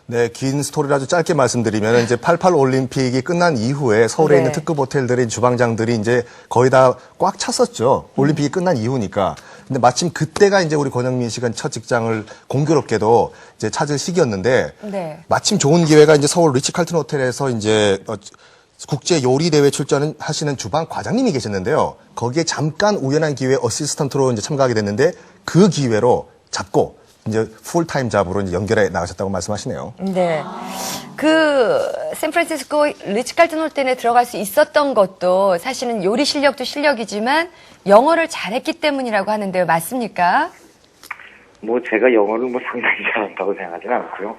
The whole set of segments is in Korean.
네, 긴 스토리를 아주 짧게 말씀드리면 이제 88 올림픽이 끝난 이후에 서울에 네. 있는 특급 호텔들의 주방장들이 이제 거의 다 꽉 찼었죠. 올림픽이 끝난 이후니까. 근데 마침 그때가 이제 우리 권영민 씨가 첫 직장을 공교롭게도 이제 찾을 시기였는데 네. 마침 좋은 기회가 이제 서울 리츠칼튼 호텔에서 이제 국제 요리 대회 출전하시는 주방 과장님이 계셨는데요. 거기에 잠깐 우연한 기회에 어시스턴트로 이제 참가하게 됐는데 그 기회로 잡고 이제 풀타임 잡으로 이제 연결해 나가셨다고 말씀하시네요. 네. 그 샌프란시스코 리츠칼튼 호텔에 들어갈 수 있었던 것도 사실은 요리 실력도 실력이지만 영어를 잘했기 때문이라고 하는데요. 맞습니까? 뭐 제가 영어를 뭐 상당히 잘한다고 생각하지는 않고요.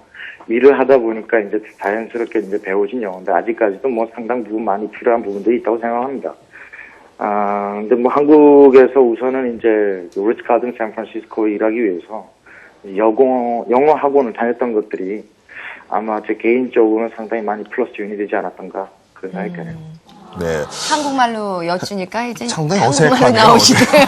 일을 하다 보니까 이제 자연스럽게 이제 배워진 영어인데 아직까지도 뭐 상당 부분 많이 필요한 부분들이 있다고 생각합니다. 근데 뭐 한국에서 우선은 이제 리츠칼튼 샌프란시스코에 일하기 위해서 영어 학원을 다녔던 것들이 아마 제 개인적으로는 상당히 많이 플러스 요인이 되지 않았던가 그런 생각이 드네요. 네. 한국말로 여쭈니까 이제 상당히 한국말로 어색하네요. 나오시네요.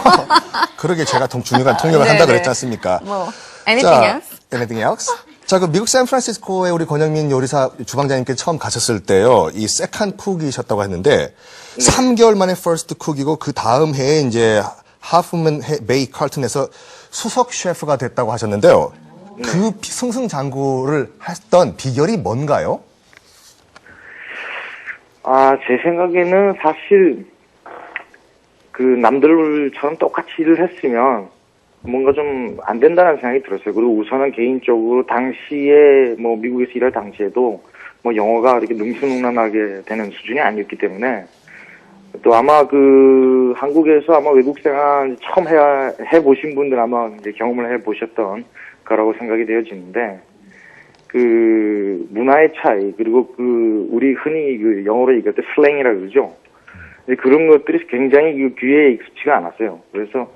그러게 제가 중요한 통역을 네, 한다 네. 그랬지 않습니까? 뭐 anything else? anything else? 자, 그 미국 샌프란시스코에 우리 권영민 요리사 주방장님께 처음 가셨을 때요, 이 세컨드 쿡이셨다고 했는데, 3개월 만에 퍼스트 쿡이고, 그 다음 해에 이제 하프맨 베이 칼튼에서 수석 셰프가 됐다고 하셨는데요. 그 승승장구를 했던 비결이 뭔가요? 제 생각에는 사실 그 남들처럼 똑같이 일을 했으면 뭔가 좀 안 된다는 생각이 들었어요. 그리고 우선은 개인적으로 당시에 뭐 미국에서 일할 당시에도 뭐 영어가 이렇게 능수능란하게 되는 수준이 아니었기 때문에 또 아마 그 한국에서 아마 외국 생활 처음 해보신 분들 아마 이제 경험을 해보셨던 거라고 생각이 되어지는데 그 문화의 차이 그리고 그 우리 흔히 그 영어로 얘기할 때 슬랭이라 그러죠. 그런 것들이 굉장히 그 귀에 익숙치가 않았어요. 그래서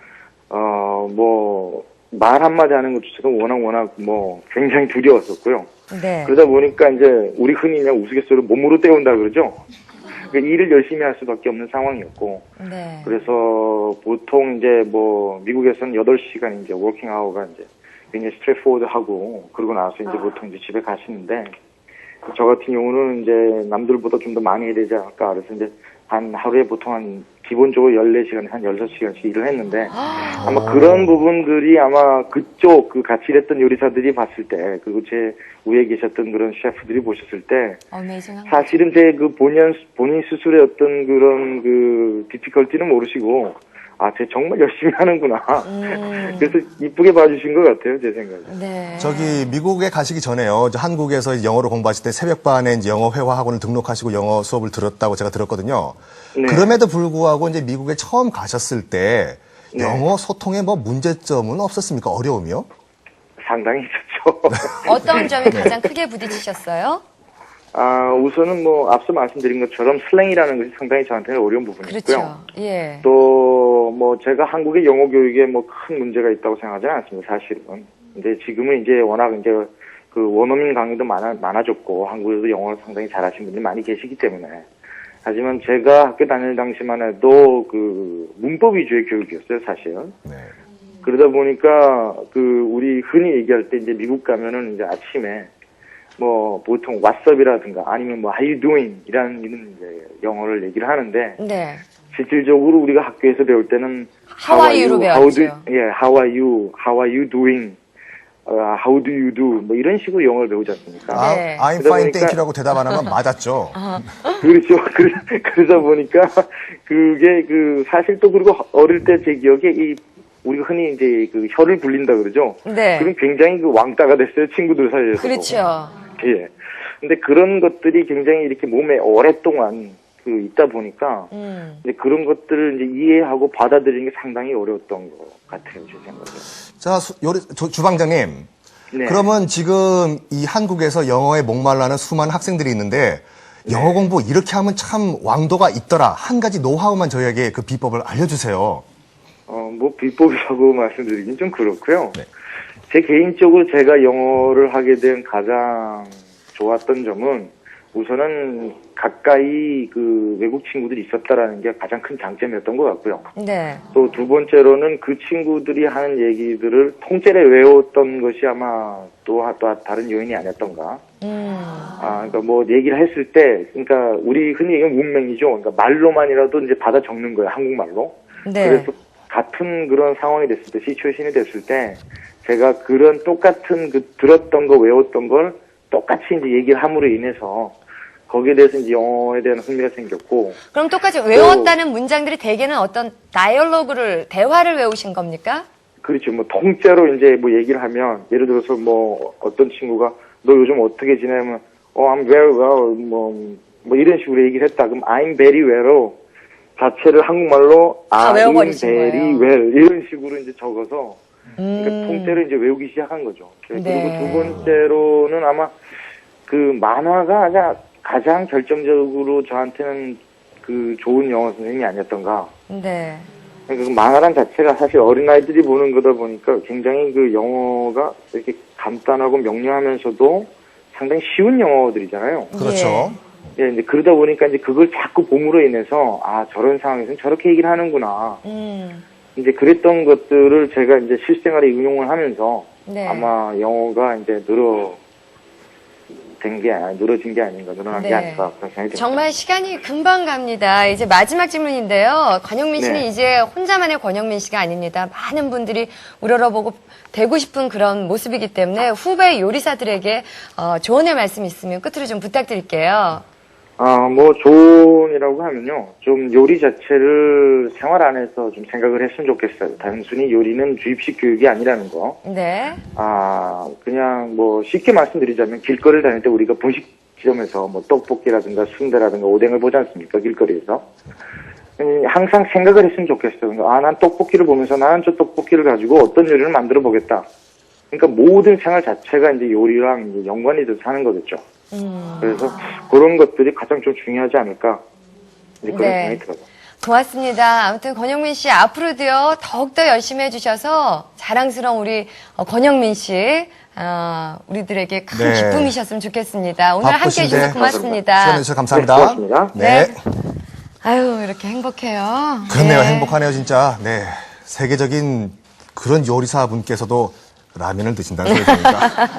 뭐 말 한마디 하는 것조차도 워낙 뭐 굉장히 두려웠었고요. 네. 그러다 보니까 이제 우리 흔히 그냥 우스갯소리로 몸으로 때운다 그러죠. 그러니까 일을 열심히 할 수밖에 없는 상황이었고. 네. 그래서 보통 이제 뭐 미국에서는 8시간 이제 워킹 아워가 이제 굉장히 스트레이트포워드하고 그러고 나서 이제 보통 이제 집에 가시는데 저 같은 경우는 이제 남들보다 좀 더 많이 해야 되지 않을까. 그래서 이제 한 하루에 보통 한 기본적으로 14시간, 한 16시간씩 일을 했는데 아마 그런 부분들이 아마 그쪽 그 같이 일했던 요리사들이 봤을 때 그리고 제 위에 계셨던 그런 셰프들이 보셨을 때 어메이징한 사실은 제 그 본인 스스로의 어떤 그런 그 디피컬티는 모르시고 쟤 정말 열심히 하는구나. 그래서 이쁘게 봐주신 것 같아요, 제 생각에. 네. 저기 미국에 가시기 전에요. 한국에서 영어를 공부하실 때 새벽반에 이제 영어 회화 학원을 등록하시고 영어 수업을 들었다고 제가 들었거든요. 네. 그럼에도 불구하고 이제 미국에 처음 가셨을 때 네. 영어 소통에 뭐 문제점은 없었습니까? 어려움이요? 상당히 있었죠. 어떤 점이 가장 크게 부딪히셨어요? 우선은 뭐 앞서 말씀드린 것처럼 슬랭이라는 것이 상당히 저한테는 어려운 부분이고요. 그렇죠. 예. 또 뭐 제가 한국의 영어 교육에 뭐 큰 문제가 있다고 생각하지는 않습니다. 사실은. 근데 지금은 이제 워낙 이제 그 원어민 강의도 많아졌고 한국에도 영어를 상당히 잘하시는 분들이 많이 계시기 때문에. 하지만 제가 학교 다닐 당시만 해도 그 문법 위주의 교육이었어요, 사실은. 네. 그러다 보니까 그 우리 흔히 얘기할 때 이제 미국 가면은 이제 아침에 뭐 보통 What's up이라든가 아니면 뭐 How you doing 이런 이제 영어를 얘기를 하는데 네. 실질적으로 우리가 학교에서 배울 때는 How are you로 배웠죠. How are you doing, How do you do 뭐 이런 식으로 영어를 배우지 않습니까? 네. I'm 그러다 fine, 보니까- thank you라고 대답 안 하면 맞았죠. 그렇죠. 그러다 보니까 그게 그 사실 또 그리고 어릴 때 제 기억에 우리가 흔히 이제 그 혀를 굴린다 그러죠. 네. 그럼 굉장히 그 왕따가 됐어요, 친구들 사이에서. 그렇죠. 예. 근데 그런 것들이 굉장히 이렇게 몸에 오랫동안 그 있다 보니까 이제 그런 것들을 이제 이해하고 받아들이는 게 상당히 어려웠던 것 같아요, 제 생각에. 자, 주방장님. 네. 그러면 지금 이 한국에서 영어에 목말라는 수많은 학생들이 있는데 영어 공부 이렇게 하면 참 왕도가 있더라. 한 가지 노하우만 저희에게 그 비법을 알려주세요. 뭐 비법이라고 말씀드리긴 좀 그렇고요. 네. 제 개인적으로 제가 영어를 하게 된 가장 좋았던 점은 우선은 가까이 그 외국 친구들이 있었다라는 게 가장 큰 장점이었던 것 같고요. 네. 또 두 번째로는 그 친구들이 하는 얘기들을 통째로 외웠던 것이 아마 또 다른 요인이 아니었던가. 그러니까 뭐 얘기를 했을 때, 그러니까 우리 흔히 얘기하는 문맹이죠. 그러니까 말로만이라도 이제 받아 적는 거예요, 한국말로. 네. 그래서 같은 그런 상황이 됐을 때, 시츄에이션이 됐을 때, 제가 그런 똑같은 그 들었던 거, 외웠던 걸 똑같이 이제 얘기를 함으로 인해서 거기에 대해서 이제 영어에 대한 흥미가 생겼고. 그럼 똑같이 외웠다는 문장들이 대개는 어떤 다이얼로그를, 대화를 외우신 겁니까? 그렇죠. 뭐 통째로 이제 뭐 얘기를 하면, 예를 들어서 뭐 어떤 친구가 너 요즘 어떻게 지내면 I'm very well 뭐 이런 식으로 얘기를 했다. 그럼 I'm very well로 자체를 한국말로 I'm 외워버리신 very 거예요. well 이런 식으로 이제 적어서 그러니까 통째로 이제 외우기 시작한 거죠. 그리고 네. 두 번째로는 아마 그 만화가 가장 결정적으로 저한테는 그 좋은 영어 선생님이 아니었던가. 네. 그러니까 그 만화란 자체가 사실 어린아이들이 보는 거다 보니까 굉장히 그 영어가 이렇게 간단하고 명료하면서도 상당히 쉬운 영어들이잖아요. 그렇죠. 예, 이제 그러다 보니까 이제 그걸 자꾸 봄으로 인해서 아, 저런 상황에서는 저렇게 얘기를 하는구나. 이제 그랬던 것들을 제가 이제 실생활에 응용을 하면서 네. 아마 영어가 이제 늘어진 게 아닌가, 늘어난 게 네. 아닌가 그런 생각이 듭니다. 정말 시간이 금방 갑니다. 이제 마지막 질문인데요. 권영민 씨는 네. 이제 혼자만의 권영민 씨가 아닙니다. 많은 분들이 우러러보고 되고 싶은 그런 모습이기 때문에 후배 요리사들에게 조언의 말씀 있으면 끝으로 좀 부탁드릴게요. 뭐 조언이라고 하면요. 좀 요리 자체를 생활 안에서 좀 생각을 했으면 좋겠어요. 단순히 요리는 주입식 교육이 아니라는 거. 네. 그냥 뭐 쉽게 말씀드리자면 길거리를 다닐 때 우리가 분식점에서 뭐 떡볶이라든가 순대라든가 오뎅을 보지 않습니까? 길거리에서. 항상 생각을 했으면 좋겠어요. 난 떡볶이를 보면서 나는 저 떡볶이를 가지고 어떤 요리를 만들어 보겠다. 그러니까 모든 생활 자체가 이제 요리랑 이제 연관이 돼서 사는 거겠죠. 그래서 그런 것들이 가장 좀 중요하지 않을까. 이제 그런 네. 생각이 들어요. 고맙습니다. 아무튼 권영민 씨 앞으로도요 더욱더 열심히 해주셔서 자랑스러운 우리 권영민 씨 우리들에게 큰 네. 기쁨이셨으면 좋겠습니다. 오늘 함께 바쁘신데 해주셔서 고맙습니다. 시간 내주셔서 감사합니다. 네, 고맙습니다. 네. 아유 이렇게 행복해요. 그렇네요. 네. 행복하네요, 진짜. 네. 세계적인 그런 요리사 분께서도 라면을 드신다는 소리니까.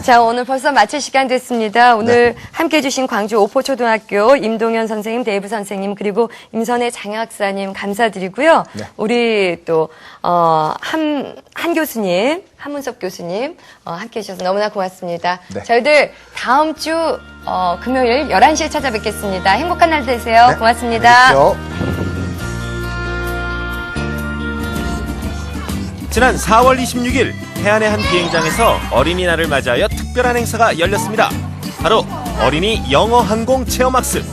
자, 오늘 벌써 마칠 시간 됐습니다. 오늘 네. 함께 해주신 광주 오포초등학교 임동현 선생님, 데이브 선생님, 그리고 임선혜 장학사님 감사드리고요. 네. 우리 또, 한 교수님, 한문섭 교수님, 함께 해주셔서 너무나 고맙습니다. 네. 저희들 다음 주, 금요일 11시에 찾아뵙겠습니다. 행복한 날 되세요. 네. 고맙습니다. 안녕히 계십시오. 지난 4월 26일 해안의 한 비행장에서 어린이날을 맞이하여 특별한 행사가 열렸습니다. 바로 어린이 영어 항공 체험학습.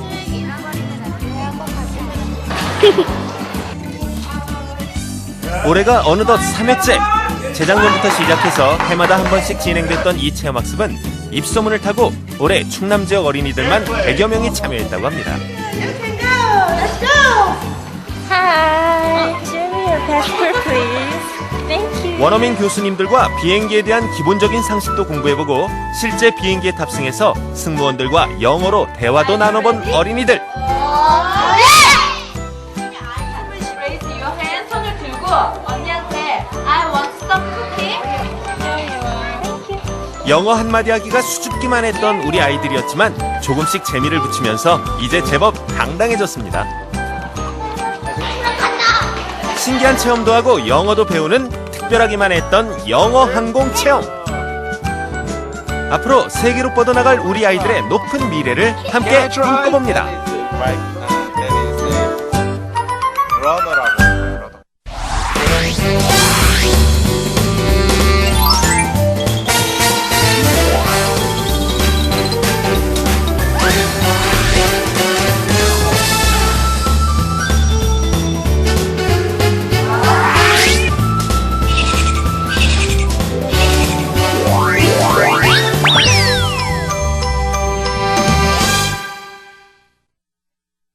올해가 어느덧 3회째. 재작년부터 시작해서 해마다 한 번씩 진행됐던 이 체험학습은 입소문을 타고 올해 충남 지역 어린이들만 100여 명이 참여했다고 합니다. Hi, show me your passport, please. Thank you. 원어민 교수님들과 비행기에 대한 기본적인 상식도 공부해보고 실제 비행기에 탑승해서 승무원들과 영어로 대화도 나눠본 어린이들. Raise your hand. 손을 들고 언니한테 I want some cookie. Thank you. 영어 한마디 하기가 수줍기만 했던 우리 아이들이었지만 조금씩 재미를 붙이면서 이제 제법 당당해졌습니다. 신기한 체험도 하고 영어도 배우는 특별하기만 했던 영어 항공 체험. 앞으로 세계로 뻗어나갈 우리 아이들의 높은 미래를 함께 꿈꿔봅니다.